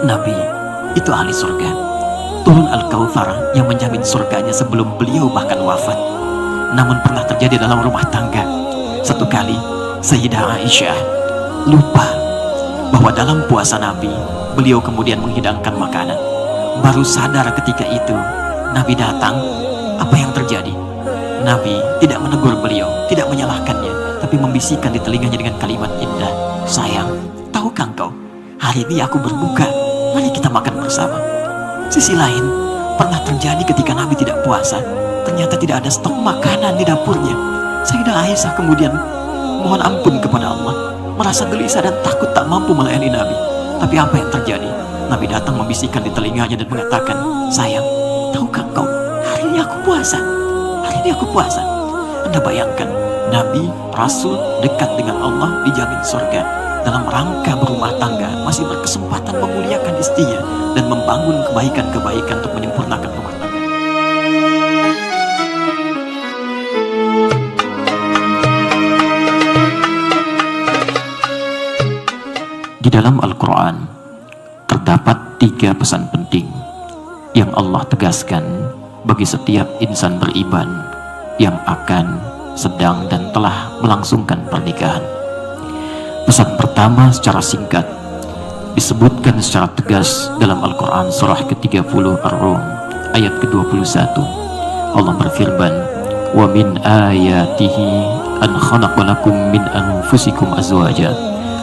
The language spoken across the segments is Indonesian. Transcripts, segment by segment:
Nabi itu ahli surga. Turun Al-Kautsar yang menjamin surganya sebelum beliau bahkan wafat. Namun pernah terjadi dalam rumah tangga. Satu kali Sayyidah Aisyah lupa bahwa dalam puasa Nabi beliau kemudian menghidangkan makanan. Baru sadar ketika itu Nabi datang. Apa yang terjadi? Nabi tidak menegur beliau, tidak menyalahkannya, tapi membisikkan di telinganya dengan kalimat indah, "Sayang, tahukah engkau, hari ini aku berbuka, mari kita makan bersama." Sisi lain, pernah terjadi ketika Nabi tidak puasa, ternyata tidak ada stok makanan di dapurnya. Sayyidah Aisyah kemudian mohon ampun kepada Allah, merasa gelisah dan takut tak mampu melayani Nabi. Tapi apa yang terjadi? Nabi datang membisikkan di telinganya dan mengatakan, "Sayang, tahukah engkau, hari ini aku puasa. Hari ini aku puasa." Anda bayangkan, Nabi, Rasul dekat dengan Allah, dijamin surga. Dalam rangka berumah tangga masih berkesempatan memuliakan istrinya dan membangun kebaikan-kebaikan untuk menyempurnakan rumah tangga. Di dalam Al-Quran terdapat 3 pesan penting yang Allah tegaskan bagi setiap insan beriman yang akan, sedang, dan telah melangsungkan pernikahan. Pesan pertama secara singkat disebutkan secara tegas dalam Al-Quran surah ke-30 Ar-Rum ayat ke-21. Allah berfirman, "Wa min ayatihi an khalaqa lakum min anfusikum azwaja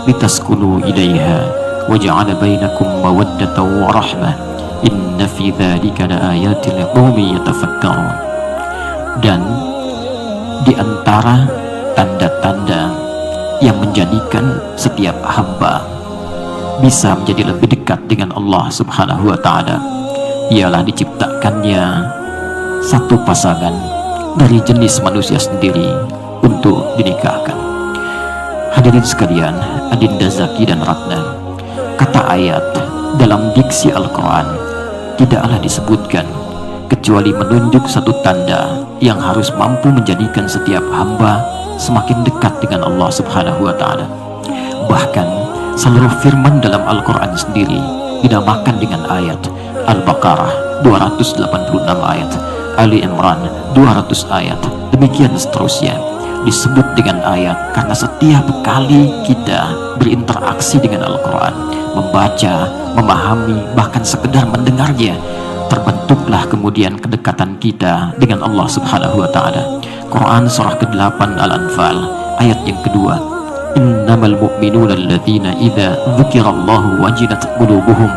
litaskunu ilaiha wa ja'ala bainakum mawaddatan wa rahmah inna fi dzalika laayatin liqaumin yatafakkarun." Dan di antara tanda-tanda yang menjadikan setiap hamba bisa menjadi lebih dekat dengan Allah Subhanahu wa Ta'ala ialah diciptakannya satu pasangan dari jenis manusia sendiri untuk dinikahkan. Hadirin sekalian, Adinda Zaki dan Ratna, kata ayat dalam diksi Al-Quran tidaklah disebutkan kecuali menunjuk satu tanda yang harus mampu menjadikan setiap hamba semakin dekat dengan Allah Subhanahu wa Ta'ala. Bahkan seluruh firman dalam Al-Quran sendiri dinamakan dengan ayat. Al-Baqarah 286 ayat, Ali Imran 200 ayat, demikian seterusnya disebut dengan ayat karena setiap kali kita berinteraksi dengan Al-Quran, membaca, memahami, bahkan sekedar mendengarnya, terbentuklah kemudian kedekatan kita dengan Allah Subhanahu wa Ta'ala. Quran surah ke-8 Al-Anfal ayat yang kedua, "Innamal mu'minuna alladzina idza dzukirallahu wajilat qulubuhum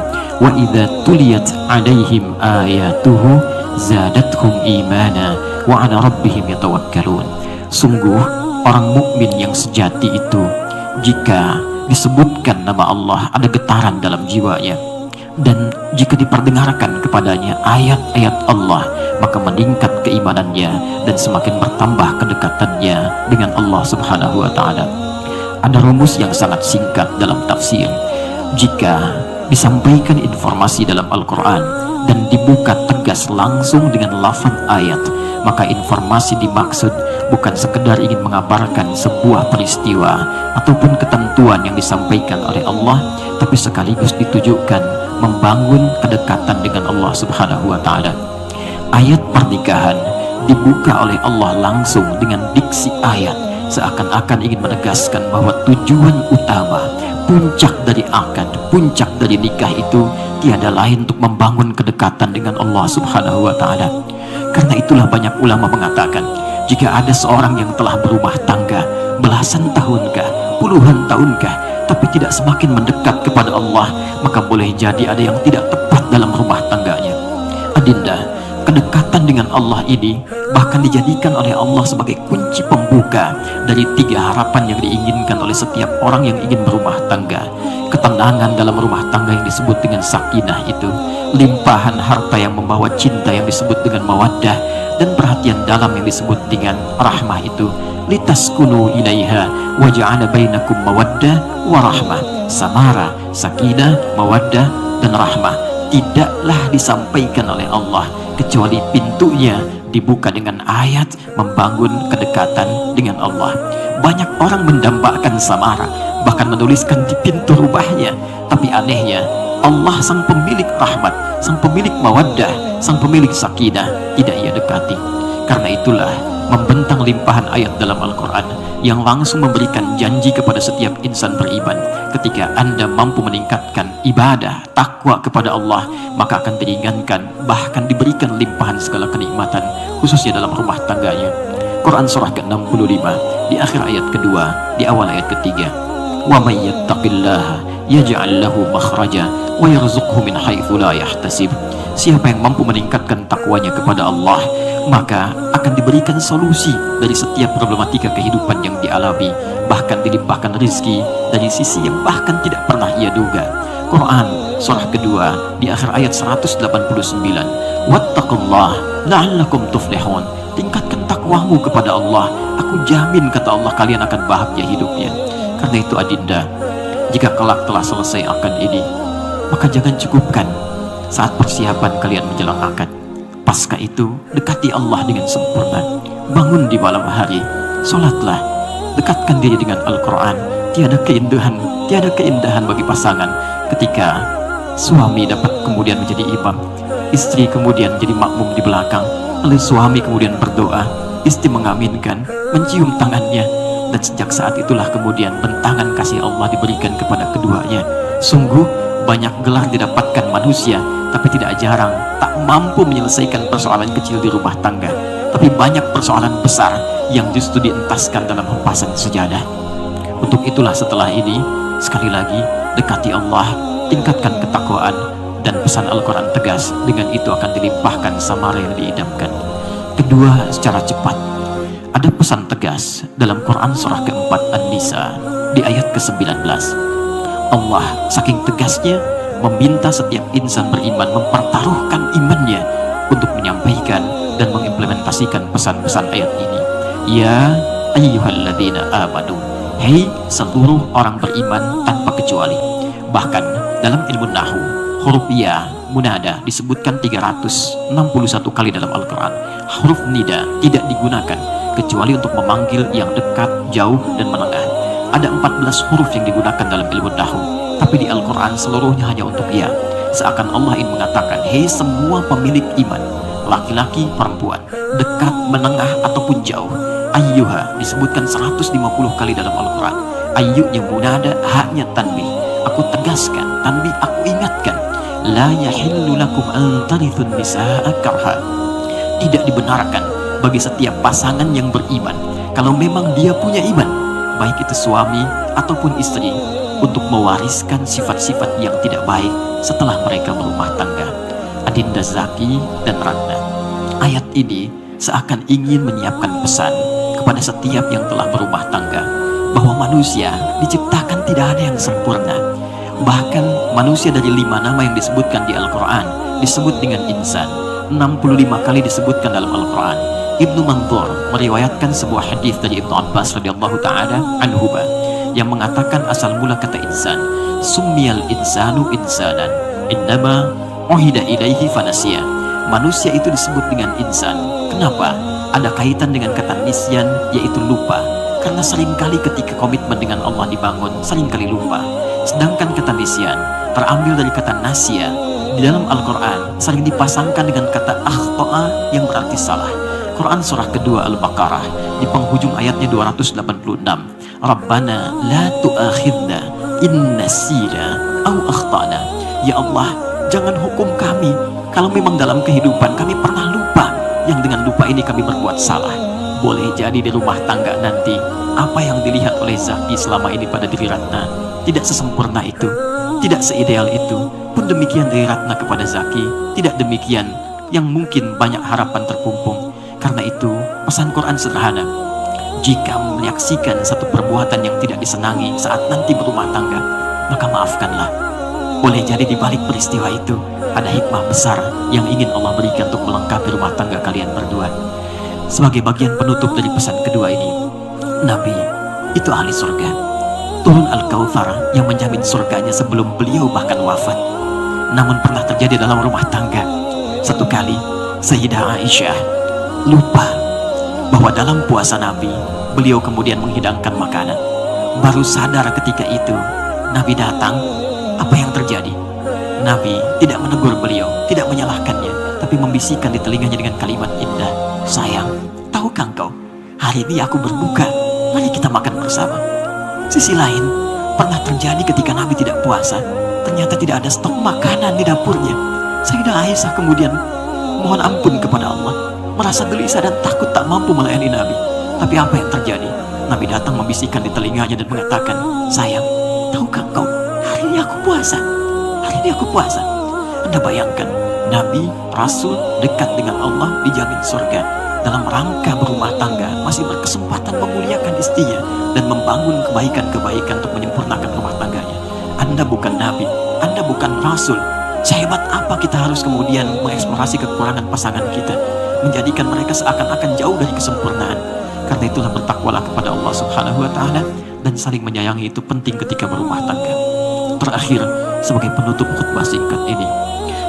wa idza tuliyat 'alaihim ayatuhu zadatuhum imana wa 'ala rabbihim yatawakkalun." Sungguh orang mukmin yang sejati itu jika disebutkan nama Allah ada getaran dalam jiwanya, dan jika diperdengarkan kepadanya ayat-ayat Allah maka meningkat keimanannya dan semakin bertambah kedekatannya dengan Allah Subhanahu wa Ta'ala. Ada rumus yang sangat singkat dalam tafsir. Jika disampaikan informasi dalam Al-Quran dan dibuka tegas langsung dengan lafaz ayat, maka informasi dimaksud bukan sekedar ingin mengabarkan sebuah peristiwa ataupun ketentuan yang disampaikan oleh Allah, tapi sekaligus ditujukan membangun kedekatan dengan Allah Subhanahu wa Ta'ala. Ayat pernikahan dibuka oleh Allah langsung dengan diksi ayat, seakan-akan ingin menegaskan bahwa tujuan utama, puncak dari akad, puncak dari nikah itu tiada lain untuk membangun kedekatan dengan Allah Subhanahu wa Ta'ala. Karena itulah banyak ulama mengatakan, jika ada seorang yang telah berumah tangga belasan tahunkah, puluhan tahunkah, tapi tidak semakin mendekat kepada Allah, maka boleh jadi ada yang tidak tepat dalam rumah tangganya. Adinda, kedekatan dengan Allah ini bahkan dijadikan oleh Allah sebagai kunci pembuka dari 3 harapan yang diinginkan oleh setiap orang yang ingin berumah tangga. Ketenangan dalam rumah tangga yang disebut dengan sakinah itu, limpahan harta yang membawa cinta yang disebut dengan mawaddah, dan perhatian dalam yang disebut dengan rahmah itu, litaskunu ilaiha wa ja'ala bainakum mawaddah wa rahmah. Samara, sakinah, mawaddah, dan rahmah tidaklah disampaikan oleh Allah kecuali pintunya dibuka dengan ayat membangun kedekatan dengan Allah. Banyak orang mendambakan samara, bahkan menuliskan di pintu rumahnya, tapi anehnya Allah sang pemilik rahmat, sang pemilik mawaddah, sang pemilik sakinah tidak ia dekati. Karena itulah membentang limpahan ayat dalam Al-Quran yang langsung memberikan janji kepada setiap insan beriman. Ketika Anda mampu meningkatkan ibadah, takwa kepada Allah, maka akan diringankan, bahkan diberikan limpahan segala kenikmatan, khususnya dalam rumah tangganya. Quran surah ke-65 di akhir ayat kedua, di awal ayat ketiga. Wa may yattaqillaha yaj'al lahu makhraja wa yarzuqhu min haitsu la yahtasib. Siapa yang mampu meningkatkan takwanya kepada Allah, maka akan diberikan solusi dari setiap problematika kehidupan yang dialami, bahkan dilimpahkan rezeki dari sisi yang bahkan tidak pernah ia duga. Quran surah kedua di akhir ayat 189. Wattaqullah la'allakum tuflihun. Tingkatkan takwamu kepada Allah, aku jamin, kata Allah, kalian akan bahagia hidupnya. Karena itu adinda, jika kelak telah selesai akad ini, maka jangan cukupkan saat persiapan kalian menjelang akad. Pasca itu, dekati Allah dengan sempurna. Bangun di malam hari, sholatlah, dekatkan diri dengan Al-Quran. Tiada keindahan bagi pasangan ketika suami dapat kemudian menjadi imam, istri kemudian menjadi makmum di belakang, lalu suami kemudian berdoa, istri mengaminkan, mencium tangannya, dan sejak saat itulah kemudian bentangan kasih Allah diberikan kepada keduanya. Sungguh banyak gelar didapatkan manusia, tapi tidak jarang tak mampu menyelesaikan persoalan kecil di rumah tangga. Tapi banyak persoalan besar yang justru dientaskan dalam hempasan sejadah. Untuk itulah setelah ini, sekali lagi, dekati Allah, tingkatkan ketakwaan, dan pesan Al-Quran tegas, dengan itu akan dilimpahkan samara yang diidamkan. Kedua, secara cepat, ada pesan tegas dalam Quran surah keempat An-Nisa di ayat ke-19. Allah saking tegasnya meminta setiap insan beriman mempertaruhkan imannya untuk menyampaikan dan mengimplementasikan pesan-pesan ayat ini. Ya ayyuhalladzina amanu, hei seluruh orang beriman tanpa kecuali. Bahkan dalam ilmu nahwu, huruf ya munada disebutkan 361 kali dalam Al-Quran. Huruf nida tidak digunakan kecuali untuk memanggil yang dekat, jauh, dan menengah. Ada 14 huruf yang digunakan dalam ilmu nahwu, tapi di Al-Quran seluruhnya hanya untuk ya. Seakan Allah ingin mengatakan, hei semua pemilik iman, laki-laki, perempuan, dekat, menengah, ataupun jauh. Ayyuha disebutkan 150 kali dalam Al-Quran. Ayyunya munada, haknya tanbih. Aku tegaskan, tanbih aku ingatkan. La yahillu lakum an tarithun nisa'a karha. Tidak dibenarkan bagi setiap pasangan yang beriman, kalau memang dia punya iman, baik itu suami ataupun istri, untuk mewariskan sifat-sifat yang tidak baik setelah mereka berumah tangga. Adinda Zaki dan Ratna, ayat ini seakan ingin menyiapkan pesan kepada setiap yang telah berumah tangga, bahwa manusia diciptakan tidak ada yang sempurna. Bahkan manusia dari 5 nama yang disebutkan di Al-Quran disebut dengan insan, 65 kali disebutkan dalam Al-Quran. Ibnu Manthur meriwayatkan sebuah hadis dari Ibnu Abbas radhiyallahu ta'ala anhuma yang mengatakan asal mula kata insan, summiyal insanu insanan innama uhida ilaihi fanasiya. Manusia itu disebut dengan insan. Kenapa? Ada kaitan dengan kata nisyan, yaitu lupa. Karena seringkali ketika komitmen dengan Allah dibangun, seringkali lupa. Sedangkan kata nisyan terambil dari kata nasya. Di dalam Al-Quran sering dipasangkan dengan kata akhta'a yang berarti salah. Quran surah kedua Al-Baqarah di penghujung ayatnya 286. Rabbana la tu'akhidna in nasina au akhtana. Ya Allah, jangan hukum kami kalau memang dalam kehidupan kami pernah lupa, yang dengan lupa ini kami berbuat salah. Boleh jadi di rumah tangga nanti, apa yang dilihat oleh Zaki selama ini pada diri Ratna tidak sesempurna itu, tidak seideal itu. Pun demikian dari Ratna kepada Zaki, tidak demikian yang mungkin banyak harapan terpumpung. Karena itu pesan Quran sederhana, jika menyaksikan satu perbuatan yang tidak disenangi saat nanti berumah tangga, maka maafkanlah. Boleh jadi di balik peristiwa itu ada hikmah besar yang ingin Allah berikan untuk melengkapi rumah tangga kalian berdua. Sebagai bagian penutup dari pesan kedua ini, Nabi itu ahli surga. Turun Al-Kautsar yang menjamin surganya sebelum beliau bahkan wafat. Namun pernah terjadi dalam rumah tangga. Satu kali Sayyidah Aisyah lupa bahwa dalam puasa Nabi, beliau kemudian menghidangkan makanan. Baru sadar ketika itu Nabi datang. Apa yang terjadi? Nabi tidak menegur beliau, tidak menyalahkannya, tapi membisikkan di telinganya dengan kalimat indah, sayang, tahukah engkau, hari ini aku berbuka, mari kita makan bersama. Sisi lain, pernah terjadi ketika Nabi tidak puasa, ternyata tidak ada stok makanan di dapurnya. Sayyidah Aisyah kemudian mohon ampun kepada Allah, merasa gelisah dan takut tak mampu melayani Nabi. Tapi apa yang terjadi? Nabi datang membisikkan di telinganya dan mengatakan, sayang, tahukah engkau, hari ini aku puasa, hari ini aku puasa. Anda bayangkan, Nabi, Rasul dekat dengan Allah, dijamin surga, dalam rangka berumah tangga masih berkesempatan memuliakan istrinya dan membangun kebaikan-kebaikan untuk menyempurnakan rumah tangganya. Anda bukan Nabi, Anda bukan Rasul. Sehebat apa kita harus kemudian mengeksplorasi kekurangan pasangan kita, menjadikan mereka seakan-akan jauh dari kesempurnaan. Karena itulah bertakwalah kepada Allah Subhanahu wa Ta'ala, dan saling menyayangi itu penting ketika berumah tangga. Terakhir, sebagai penutup khutbah singkat ini,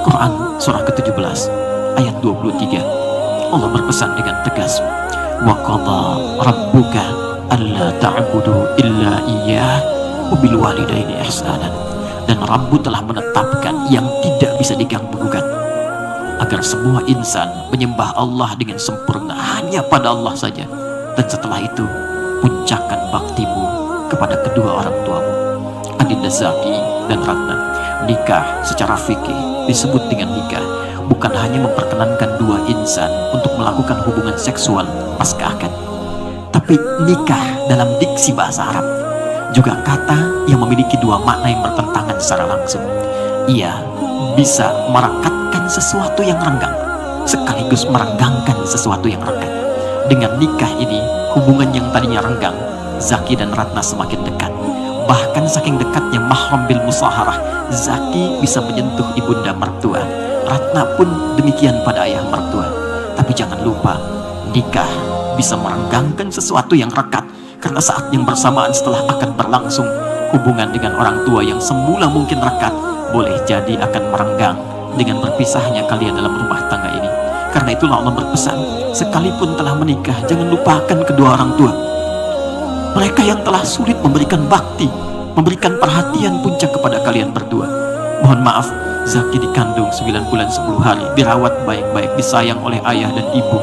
Quran surah ke-17 ayat 23, Allah berpesan dengan tegas, wa qadha rabbuka alla ta'budu illa iyyah wa bil walidaini ihsanan. Dan Rabbu telah menetapkan yang tidak bisa diganggu-gugat, agar semua insan menyembah Allah dengan sempurna hanya pada Allah saja. Dan setelah itu, puncakkan baktimu kepada kedua orang tuamu. Adinda Zaki dan Ratna, nikah secara fikih disebut dengan nikah bukan hanya memperkenankan dua insan untuk melakukan hubungan seksual pasca akad, tapi nikah dalam diksi bahasa Arab juga kata yang memiliki dua makna yang bertentangan secara langsung. Ia bisa merekatkan sesuatu yang renggang sekaligus merenggangkan sesuatu yang rekat. Dengan nikah ini, hubungan yang tadinya renggang, Zaki dan Ratna semakin dekat. Bahkan saking dekatnya mahram bil musaharah, Zaki bisa menyentuh ibunda mertua, Ratna pun demikian pada ayah mertua. Tapi jangan lupa, nikah bisa merenggangkan sesuatu yang rekat, karena saat yang bersamaan setelah akan berlangsung, hubungan dengan orang tua yang semula mungkin rekat boleh jadi akan merenggang dengan berpisahnya kalian dalam rumah tangga ini. Karena itulah Allah berpesan, sekalipun telah menikah, jangan lupakan kedua orang tua. Mereka yang telah sulit memberikan bakti, memberikan perhatian puncak kepada kalian berdua. Mohon maaf, Zaki dikandung 9 bulan 10 hari, dirawat baik-baik, disayang oleh ayah dan ibu.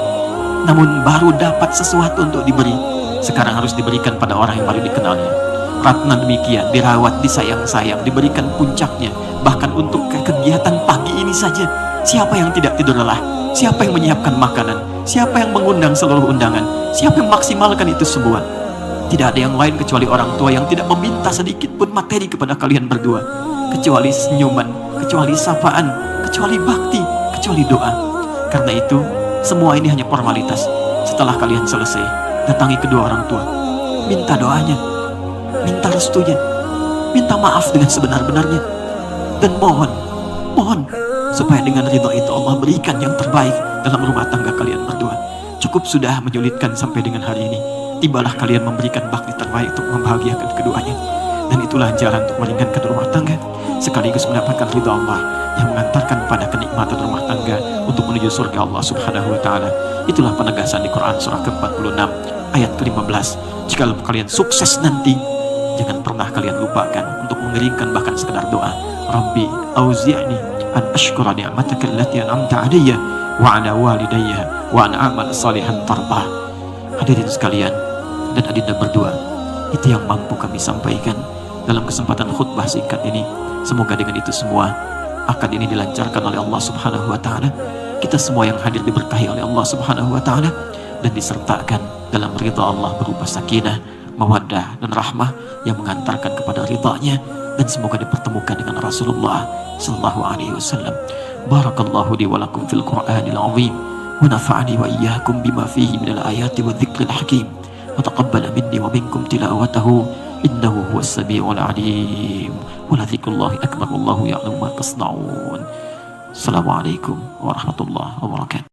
Namun baru dapat sesuatu untuk diberi, sekarang harus diberikan pada orang yang baru dikenalnya. Ratna demikian, dirawat, disayang-sayang, diberikan puncaknya. Bahkan untuk kegiatan pagi ini saja, siapa yang tidak tidur lelah? Siapa yang menyiapkan makanan? Siapa yang mengundang seluruh undangan? Siapa yang maksimalkan itu semua? Tidak ada yang lain kecuali orang tua yang tidak meminta sedikit pun materi kepada kalian berdua, kecuali senyuman, kecuali sapaan, kecuali bakti, kecuali doa. Karena itu, semua ini hanya formalitas. Setelah kalian selesai, datangi kedua orang tua, minta doanya, minta restunya, minta maaf dengan sebenar-benarnya, dan mohon supaya dengan ridho itu Allah berikan yang terbaik dalam rumah tangga kalian berdua. Cukup sudah menyulitkan sampai dengan hari ini, tibalah kalian memberikan bakti terbaik untuk membahagiakan keduanya. Dan itulah jalan untuk meringankan rumah tangga, sekaligus mendapatkan ridho Allah yang mengantarkan pada kenikmatan rumah tangga untuk menuju surga Allah Subhanahu wa Ta'ala. Itulah penegasan di Quran surah ke-46 ayat ke-15. Jika kalian sukses nanti, jangan pernah kalian lupakan untuk mengeringkan bahkan sekedar doa, Rabbi auzi'ni an ashkura ni'mataka allati an'amta 'alayya wa 'ala walidayya wa an a'mal salihan tardah. Hadirin sekalian dan adinda berdua, itu yang mampu kami sampaikan dalam kesempatan khutbah singkat ini. Semoga dengan itu semua akad ini dilancarkan oleh Allah Subhanahu wa Ta'ala. Kita semua yang hadir diberkahi oleh Allah Subhanahu wa Ta'ala dan disertakan dalam ridha Allah berupa sakinah, mawaddah dan rahmah yang mengantarkan kepada ridhanya, dan semoga dipertemukan dengan Rasulullah sallallahu alaihi wasallam. Barakallahu li wa lakum fil Qur'anil azim wa nafa'ani wa iyyakum bima fihi minal ayati wa dzikril hakim wa taqabbala minni wa minkum tilawatahu innahu huwas samiul alim. Wa la dzikrullahi akbar wallahu ya'lamu ma tasna'un. Assalamualaikum warahmatullahi wabarakatuh.